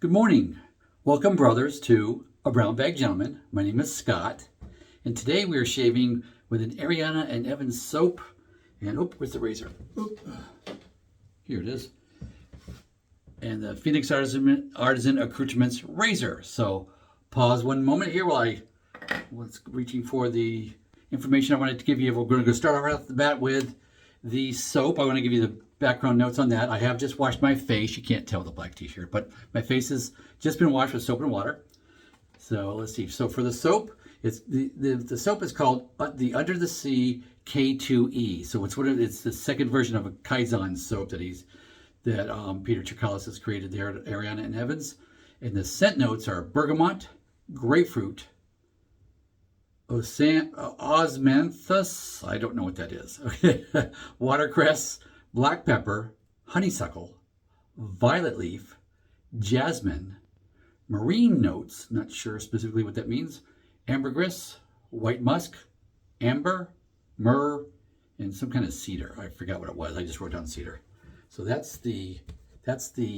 Good morning. Welcome, brothers, to A Brown Bag Gentleman. My name is Scott, and today we are shaving with an Arianna and Evans soap. And, where's the razor? Here it is. And the Phoenix Artisan Accouterments razor. So, pause one moment here while I was reaching for the information I wanted to give you. We're going to start right off the bat with the soap. I want to give you the background notes on that. I have just washed my face. You can't tell with a black t-shirt, but my face has just been washed with soap and water. So let's see. So for the soap, it's the soap is called the Under the Sea K2E. So it's the second version of a Kaizen soap that Peter Chikalis has created there at Arianna and Evans. And the scent notes are bergamot, grapefruit, osmanthus, I don't know what that is. Okay, watercress, black pepper, honeysuckle, violet leaf, jasmine, marine notes, not sure specifically what that means, ambergris, white musk, amber, myrrh, and some kind of cedar. I forgot what it was. I just wrote down cedar. So that's the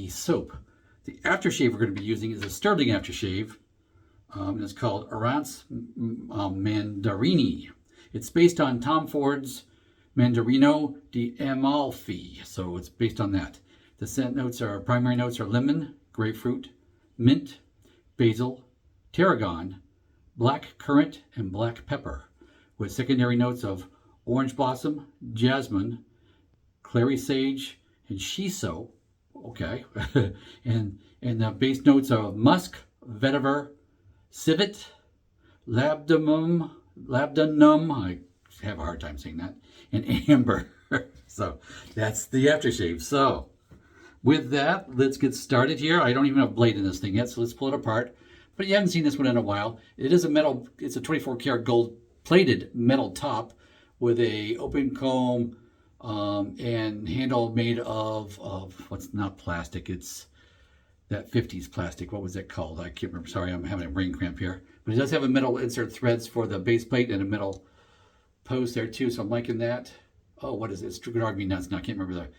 soap. The aftershave we're going to be using is a sterling aftershave. And it's called Aras Mandarini. It's based on Tom Ford's Mandarino di Amalfi, so it's based on that. The scent notes primary notes are lemon, grapefruit, mint, basil, tarragon, black currant, and black pepper, with secondary notes of orange blossom, jasmine, clary sage, and shiso. Okay, and the base notes are musk, vetiver, civet, labdanum, I have a hard time saying that, and amber. So that's the aftershave. So with that, let's get started here. I don't even have a blade in this thing yet, so let's pull it apart. But you haven't seen this one in a while. It is it's a 24 karat gold plated metal top with a open comb and handle made of what's not plastic. It's that 50s plastic. What was that called? I can't remember. Sorry, I'm having a brain cramp here. But it does have a metal insert threads for the base plate and a metal post there too. So I'm liking that. Oh, what is it? It's drive me nuts now. I can't remember the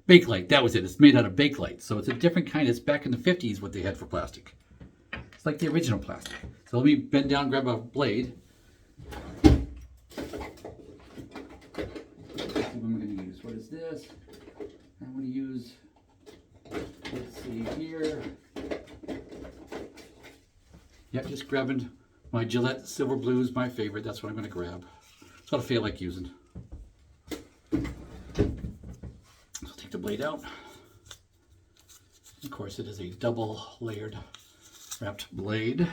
Bakelite. That was it. It's made out of Bakelite. So it's a different kind. It's back in the 50s what they had for plastic. It's like the original plastic. So let me bend down, grab a blade. What am I going to use? What is this? I'm going to use, let's see here. Yep, just grabbing my Gillette Silver Blue is my favorite. That's what I'm going to grab. That's what I feel like using. So take the blade out. Of course, it is a double layered wrapped blade.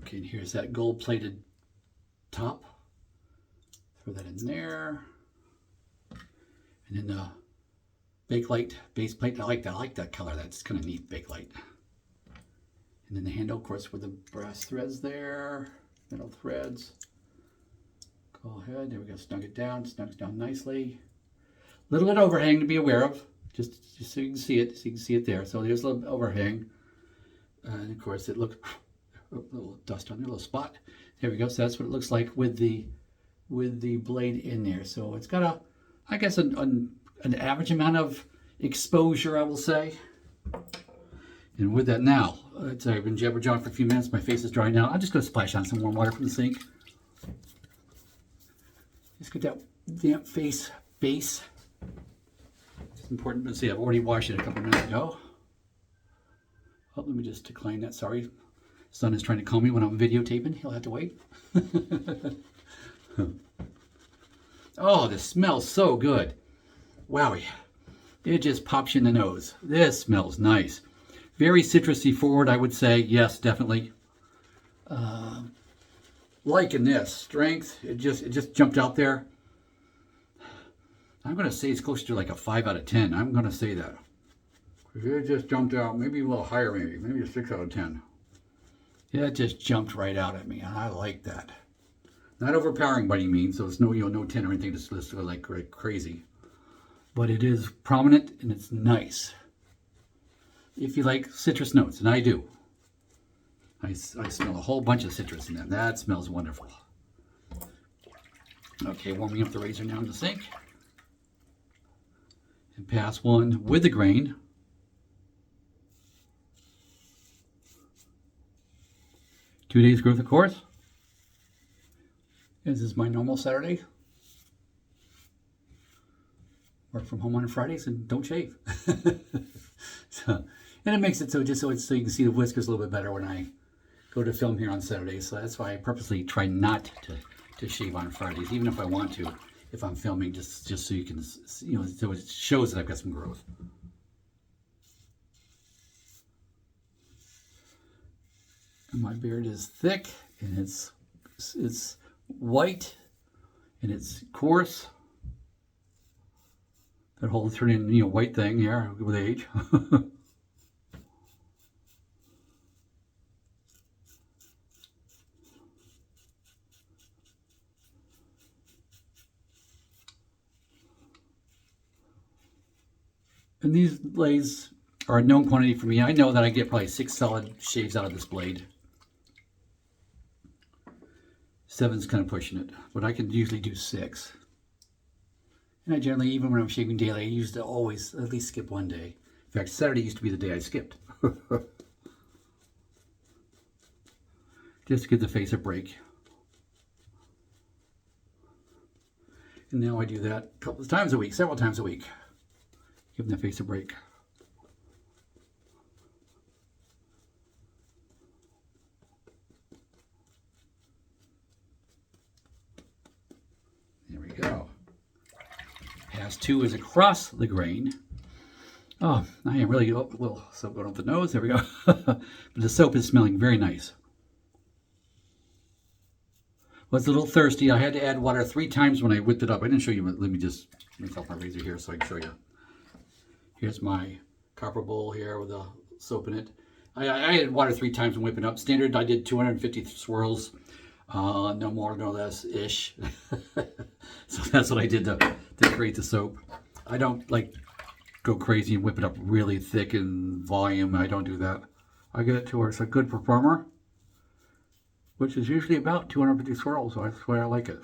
Okay, and here's that gold plated top. Throw that in there. And then the Bakelite base plate. I like that. I like that color. That's kind of neat, Bakelite. And then the handle, of course, with the brass threads there, metal threads. Go ahead. There we go. Snug it down. Snugs down nicely. Little bit overhang to be aware of, just so you can see it. So you can see it there. So there's a little overhang, and of course it looks a little dust on there, a little spot. There we go. So that's what it looks like with the blade in there. So it's got I guess an average amount of exposure, I will say. And with that now, I've been jabber-jawing for a few minutes. My face is dry now. I'm just going to splash on some warm water from the sink. Just get that damp face base. It's important to see. I've already washed it a couple minutes ago. Oh, let me just decline that. Sorry. Son is trying to call me when I'm videotaping. He'll have to wait. Oh, this smells so good. Wowie. It just pops you in the nose. This smells nice. Very citrusy forward, I would say. Yes, definitely. Liking this. Strength, it just jumped out there. I'm going to say it's closer to like a 5 out of 10. I'm going to say that. It just jumped out. Maybe a little higher, maybe a 6 out of 10. Yeah, it just jumped right out at me. I like that. Not overpowering by any means, so it's no 10 or anything that's listed like crazy. But it is prominent and it's nice. If you like citrus notes, and I do. I smell a whole bunch of citrus in that. That smells wonderful. Okay, warming up the razor now in the sink. and pass one with the grain. Two days growth, of course. This is my normal Saturday. Work from home on Fridays and don't shave. So, and it makes it so just so you can see the whiskers a little bit better when I go to film here on Saturdays. So that's why I purposely try not to shave on Fridays, even if I want to, if I'm filming, just so you can, so it shows that I've got some growth. And my beard is thick, and it's white, and it's coarse. That whole turning, white thing here with age. And these blades are a known quantity for me. I know that I get probably 6 solid shaves out of this blade. 7's kind of pushing it, but I can usually do 6. And I generally, even when I'm shaving daily, I used to always at least skip one day. In fact, Saturday used to be the day I skipped. Just to give the face a break. And now I do that a couple of times a week, several times a week. Giving the face a break. There we go. Pass 2 is across the grain. Oh, I am really, a little soap going off the nose. There we go. But the soap is smelling very nice. Well, it's a little thirsty. I had to add water 3 times when I whipped it up. I didn't show you, but let me just rinse off my razor here so I can show you. Here's my copper bowl here with the soap in it. I added water 3 times when whipping up. Standard, I did 250 swirls. No more, no less-ish. So that's what I did to create the soap. I don't like go crazy and whip it up really thick in volume. I don't do that. I get it to where it's a good performer, which is usually about 250 swirls, so that's why I like it.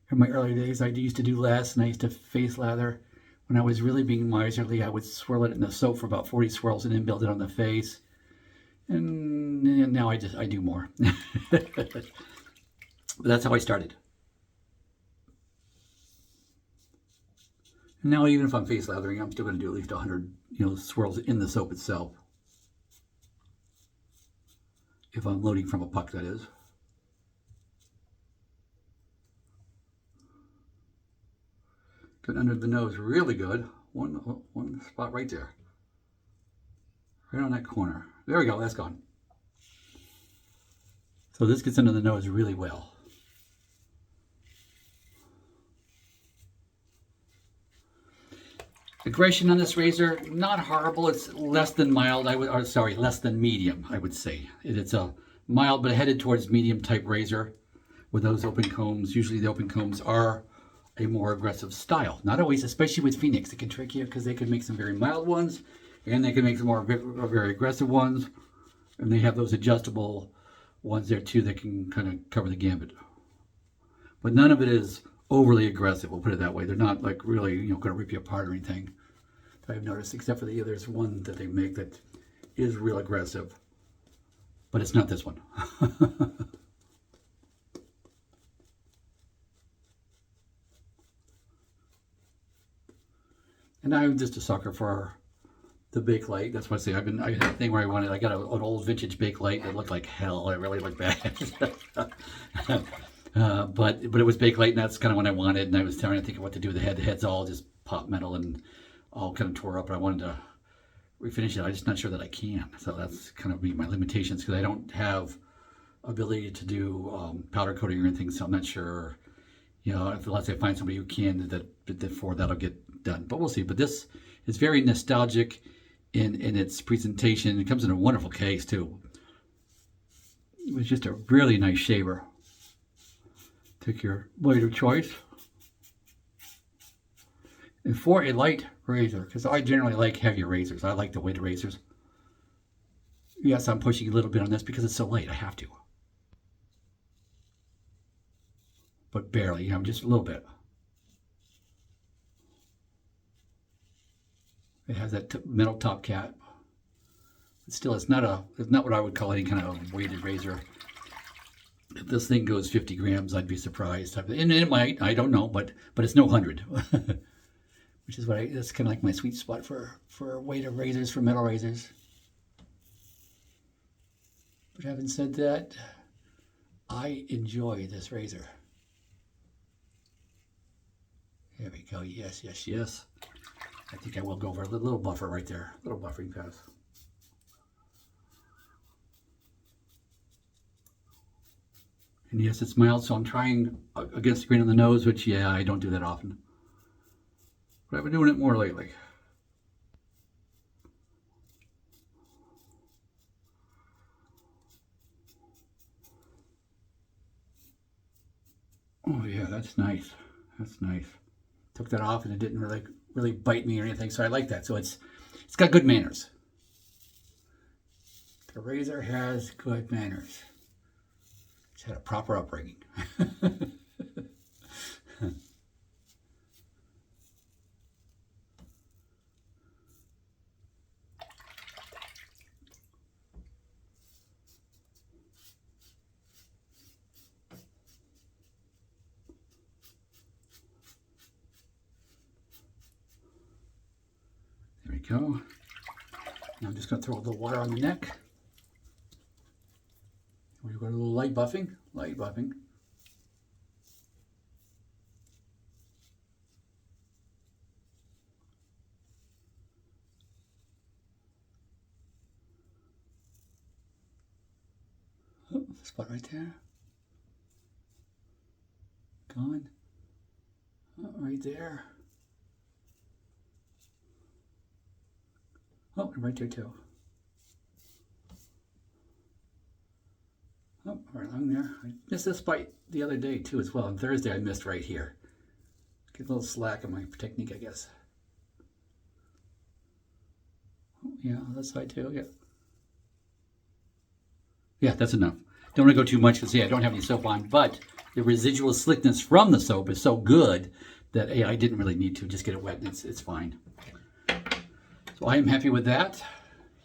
In my early days, I used to do less, and I used to face lather. When I was really being miserly, I would swirl it in the soap for about 40 swirls and then build it on the face. And now I do more. But that's how I started. And now even if I'm face lathering, I'm still going to do at least 100, swirls in the soap itself. If I'm loading from a puck, that is. Good under the nose, really good. One spot right there. Right on that corner. There we go, that's gone. So this gets under the nose really well. Aggression on this razor, not horrible. It's less than mild, less than medium, I would say. It's a mild but headed towards medium type razor with those open combs. Usually the open combs are a more aggressive style. Not always, especially with Phoenix. It can trick you because they can make some very mild ones and they can make some more very aggressive ones. And they have those adjustable ones there too that can kind of cover the gambit. But none of it is overly aggressive, we'll put it that way. They're not like really, going to rip you apart or anything. I've noticed, except for there's one that they make that is real aggressive, but it's not this one. And I'm just a sucker for the Bakelite. That's what I say. I had a thing where I got an old vintage Bakelite that looked like hell. It really looked bad. But it was Bakelite, and that's kind of what I wanted. And I was trying to think of what to do with the head. The head's all just pop metal and all kind of tore up. And I wanted to refinish it. I'm just not sure that I can. So that's kind of my limitations because I don't have ability to do powder coating or anything. So I'm not sure, unless I find somebody who can, that'll get done. But we'll see. But this is very nostalgic in its presentation. It comes in a wonderful case too. It was just a really nice shaver. Take your blade of choice. And for a light razor, because I generally like heavier razors. I like the weighted razors. Yes, I'm pushing a little bit on this because it's so light. I have to. But barely, just a little bit. It has that metal top cap. But still, it's not what I would call any kind of weighted razor. If this thing goes 50 grams, I'd be surprised. And it might, I don't know, but it's no 100. Which is that's kind of like my sweet spot for weighted razors, for metal razors. But having said that, I enjoy this razor. There we go. Yes, yes, yes. I think I will go over a little buffer right there. A little buffering pass. And yes, it's mild, so I'm trying against the grain on the nose, which, yeah, I don't do that often. But I've been doing it more lately. Oh, yeah, that's nice. That's nice. Took that off and it didn't really bite me or anything, so I like that. So it's got good manners. The razor has good manners. It's had a proper upbringing. There we go. Now I'm just going to throw a little water on the neck. We've got a little light buffing. Light buffing. Oh, spot right there. Gone. Oh, right there. Oh, right there too. Oh, right along there. I missed this bite the other day too as well. On Thursday I missed right here. Get a little slack in my technique, I guess. Oh, yeah, on this side too, yeah. Yeah, that's enough. Don't want to go too much because, yeah, I don't have any soap on, but the residual slickness from the soap is so good that, hey, I didn't really need to just get it wet and it's fine. So I am happy with that.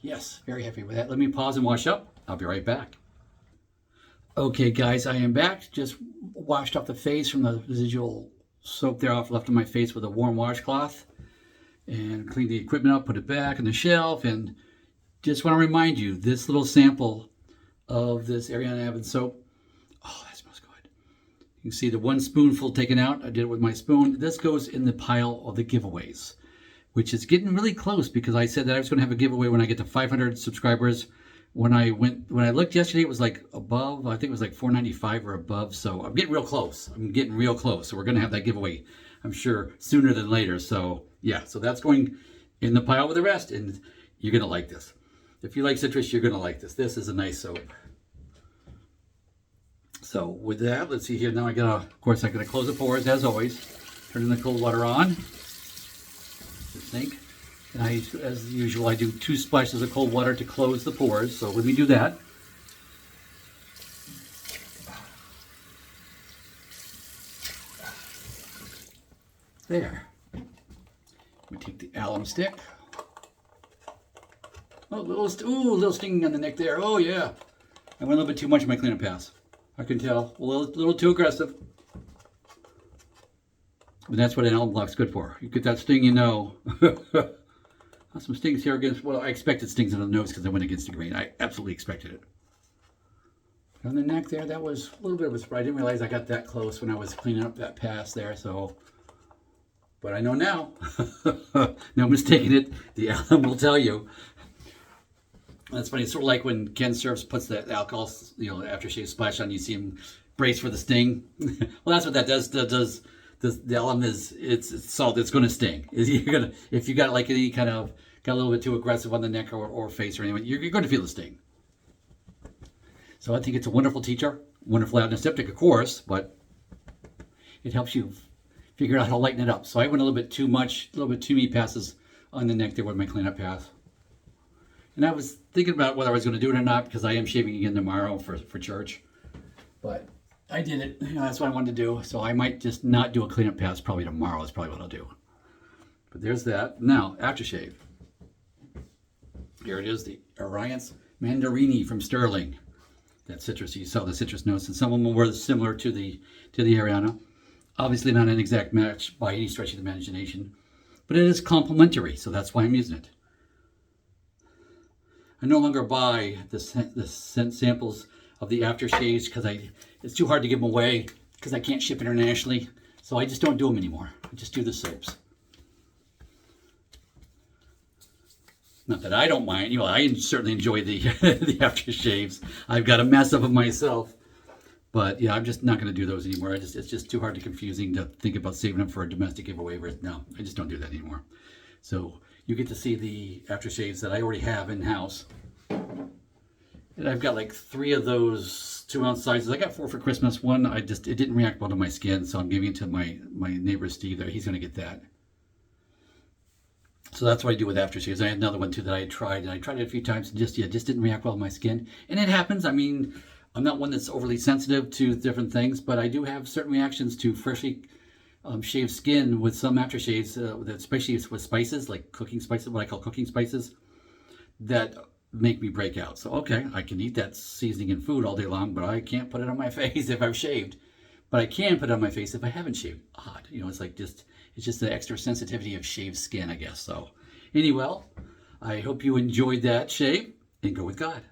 Yes, very happy with that. Let me pause and wash up. I'll be right back. Okay, guys, I am back. Just washed off the face from the residual soap there off left on my face with a warm washcloth. And cleaned the equipment up, put it back on the shelf. And just want to remind you, this little sample of this Arianna Avon soap, oh, that smells good. You can see the 1 spoonful taken out. I did it with my spoon. This goes in the pile of the giveaways, which is getting really close because I said that I was going to have a giveaway when I get to 500 subscribers. When I looked yesterday, it was like above, I think it was like 495 or above. So I'm getting real close. I'm getting real close. So we're going to have that giveaway, I'm sure, sooner than later. So yeah, so that's going in the pile with the rest. And you're going to like this. If you like citrus, you're going to like this. This is a nice soap. So with that, let's see here. Now of course, I got to close the pores as always. Turning the cold water on. The sink. And as usual, I do 2 splashes of cold water to close the pores. So let me do that. There. Let me take the alum stick. Oh, a little stinging on the neck there. Oh yeah. I went a little bit too much in my cleanup pass. I can tell. A little too aggressive. But that's what an alum block's good for. You get that sting, you know. Some stings here against, well, I expected stings on the nose because I went against the grain. I absolutely expected it. On the neck there, that was a little bit of a surprise. I didn't realize I got that close when I was cleaning up that pass there, so. But I know now. No mistaking it. The alum will tell you. That's funny. It's sort of like when Ken Surfs puts the alcohol, aftershave splash on, you see him brace for the sting. Well, that's what that does. The alum it's salt. It's going to sting. If you got like any kind of got a little bit too aggressive on the neck or face or anything, you're going to feel the sting. So I think it's a wonderful teacher, wonderful antiseptic, of course, but it helps you figure out how to lighten it up. So I went a little bit too many passes on the neck there with my cleanup pass. And I was thinking about whether I was going to do it or not because I am shaving again tomorrow for church. But I did it. That's what I wanted to do. So I might just not do a cleanup pass probably tomorrow is probably what I'll do. But there's that. Now, aftershave. Here it is, the Aras Mandarini from Sterling. That citrus, you saw the citrus notes, and some of them were similar to the Arianna. Obviously not an exact match by any stretch of the imagination, but it is complementary, so that's why I'm using it. I no longer buy the scent samples of the aftershaves because it's too hard to give them away because I can't ship internationally, so I just don't do them anymore. I just do the soaps. Not that I don't mind, I certainly enjoy the the aftershaves. I've got a mess of them myself, but yeah, I'm just not going to do those anymore. It's just too hard to confusing to think about saving them for a domestic giveaway. No, I just don't do that anymore. So you get to see the aftershaves that I already have in house, and I've got like 3 of those 2-ounce sizes. I got 4 for Christmas. One it didn't react well to my skin, so I'm giving it to my neighbor Steve. There, he's going to get that. So that's what I do with aftershaves. I had another one too that I tried, and I tried it a few times, and just didn't react well to my skin. And it happens. I mean, I'm not one that's overly sensitive to different things, but I do have certain reactions to freshly shaved skin with some aftershaves, especially with spices, like cooking spices, what I call cooking spices, that make me break out. So, okay, I can eat that seasoning in food all day long, but I can't put it on my face if I've shaved. But I can put it on my face if I haven't shaved. Odd. It's like it's just the extra sensitivity of shaved skin, I guess. So, anyway, I hope you enjoyed that shave, and go with God.